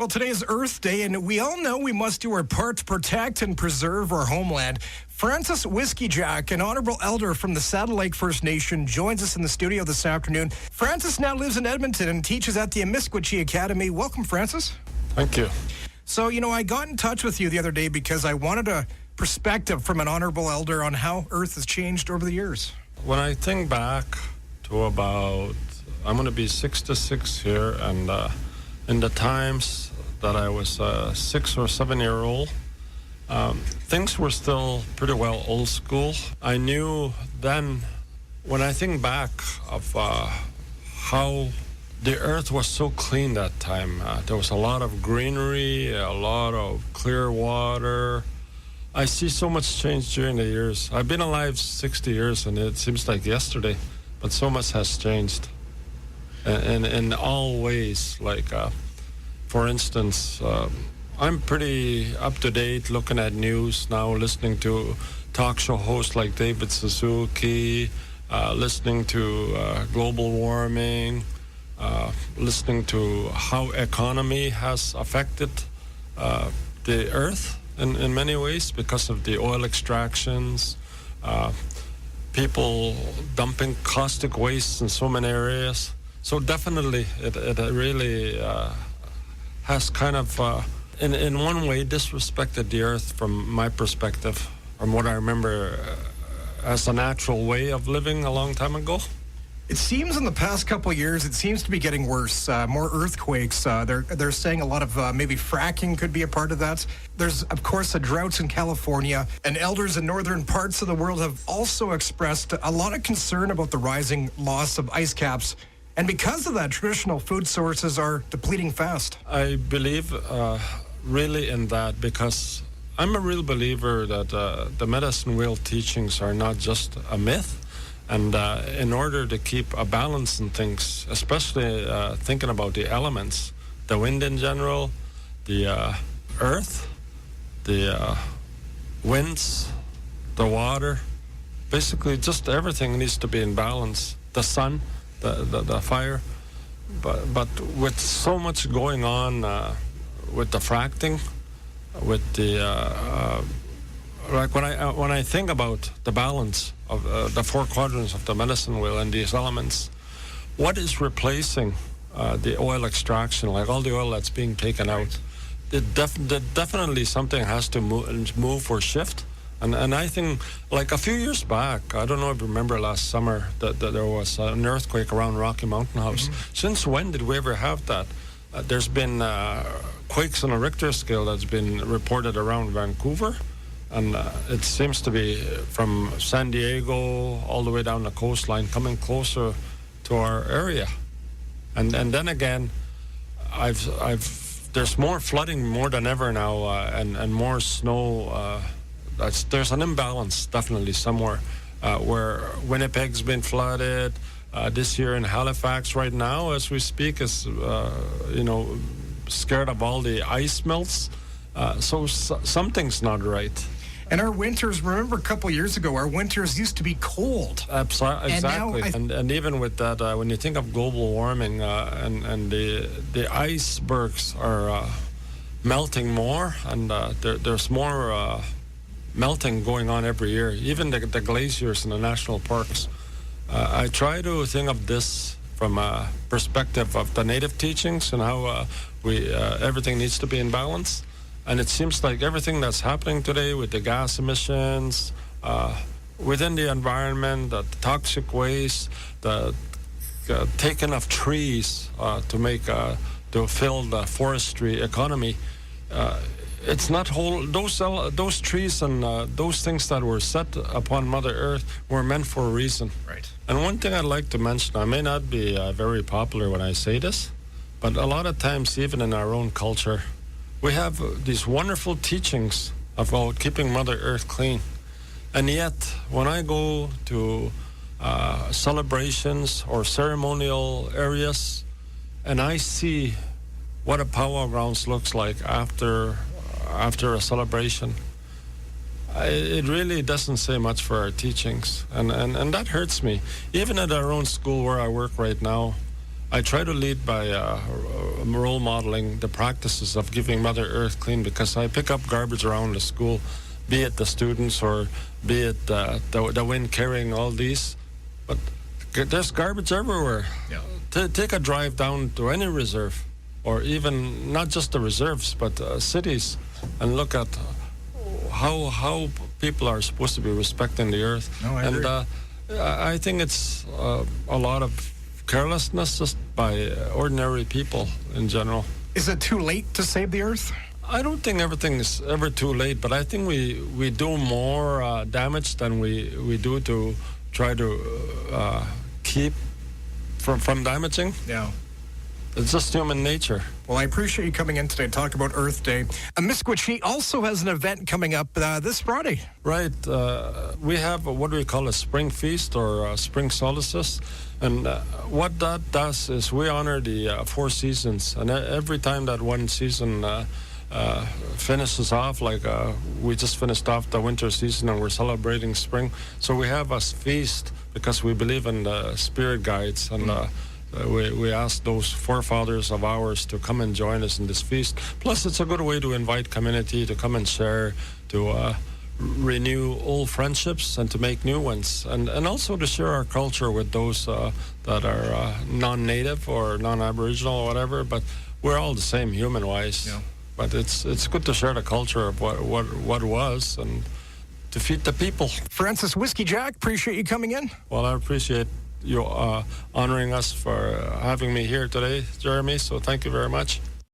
Well, today is Earth Day, and we all know we must do our part to protect and preserve our homeland. Francis WhiskeyJack, an honorable elder from the Saddle Lake First Nation, joins us in the studio this afternoon. Francis now lives in Edmonton and teaches at the Amiskwaci Academy. Welcome, Francis. Thank you. So, I got in touch with you the other day because I wanted a perspective from an honorable elder on how Earth has changed over the years. When I think back to about, I'm going to be 66 here, and in the times that I was 6 or 7 year old, things were still pretty well old school. I knew then, when I think back of how the earth was so clean that time, there was a lot of greenery, a lot of clear water. I see so much change during the years. I've been alive 60 years, and it seems like yesterday, but so much has changed. And in all ways, like, for instance, I'm pretty up-to-date looking at news now, listening to talk show hosts like David Suzuki, listening to global warming, listening to how economy has affected the earth in many ways because of the oil extractions, people dumping caustic waste in so many areas. So definitely it really has kind of, in one way, disrespected the earth from my perspective, from what I remember as a natural way of living a long time ago. It seems in the past couple of years, it seems to be getting worse. More earthquakes. They're saying a lot of maybe fracking could be a part of that. There's, of course, the droughts in California, and elders in northern parts of the world have also expressed a lot of concern about the rising loss of ice caps. And because of that, traditional food sources are depleting fast. I believe really in that, because I'm a real believer that the medicine wheel teachings are not just a myth. And in order to keep a balance in things, especially thinking about the elements, the wind in general, the earth, the winds, the water, basically just everything needs to be in balance. The sun, the fire, but with so much going on with the fracking, with the like when I think about the balance of the four quadrants of the medicine wheel and these elements, what is replacing the oil extraction, like all the oil that's being taken out? Definitely something has to move or shift. And I think, like a few years back, I don't know if you remember last summer that there was an earthquake around Rocky Mountain House. Mm-hmm. Since when did we ever have that? There's been quakes on a Richter scale that's been reported around Vancouver. And it seems to be from San Diego all the way down the coastline, coming closer to our area. And then again, there's more flooding more than ever now, and more snow. There's an imbalance definitely somewhere where Winnipeg's been flooded. This year in Halifax right now, as we speak, is scared of all the ice melts. So something's not right. And our winters, remember a couple of years ago, our winters used to be cold. Exactly. And even with that, when you think of global warming and the icebergs are melting more, and there's more melting going on every year, even the glaciers in the national parks. I try to think of this from a perspective of the native teachings and how everything needs to be in balance. And it seems like everything that's happening today with the gas emissions, within the environment, the toxic waste, the taking of trees to fill the forestry economy, it's not those trees and those things that were set upon Mother Earth were meant for a reason. Right. And one thing I'd like to mention, I may not be very popular when I say this, but a lot of times, even in our own culture, we have these wonderful teachings about keeping Mother Earth clean. And yet, when I go to celebrations or ceremonial areas, and I see what a powwow grounds looks like after a celebration, it really doesn't say much for our teachings, and that hurts me. Even at our own school where I work right now, I try to lead by role modeling the practices of giving Mother Earth clean, because I pick up garbage around the school, be it the students or be it the wind carrying all these. But there's garbage everywhere. Yeah. Take a drive down to any reserve, or even not just the reserves, but cities, and look at how people are supposed to be respecting the earth. No, I agree. I think it's a lot of carelessness just by ordinary people in general. Is it too late to save the earth? I don't think everything is ever too late, but I think we do more damage than we do to try to keep from damaging. Yeah. It's just human nature. Well, I appreciate you coming in today to talk about Earth Day. Misquachee also has an event coming up this Friday. Right. We have what do we call a spring feast or a spring solstice. And what that does is we honor the 4 seasons. And every time that one season finishes off, like we just finished off the winter season and we're celebrating spring. So we have a feast because we believe in the spirit guides. And we ask those forefathers of ours to come and join us in this feast. Plus, it's a good way to invite community to come and share, to renew old friendships and to make new ones, and also to share our culture with those that are non-native or non-Aboriginal or whatever. But we're all the same human-wise. Yeah. But it's good to share the culture of what was and to feed the people. Francis WhiskeyJack, appreciate you coming in. Well, I appreciate you honoring us for having me here today, Jeremy, so thank you very much.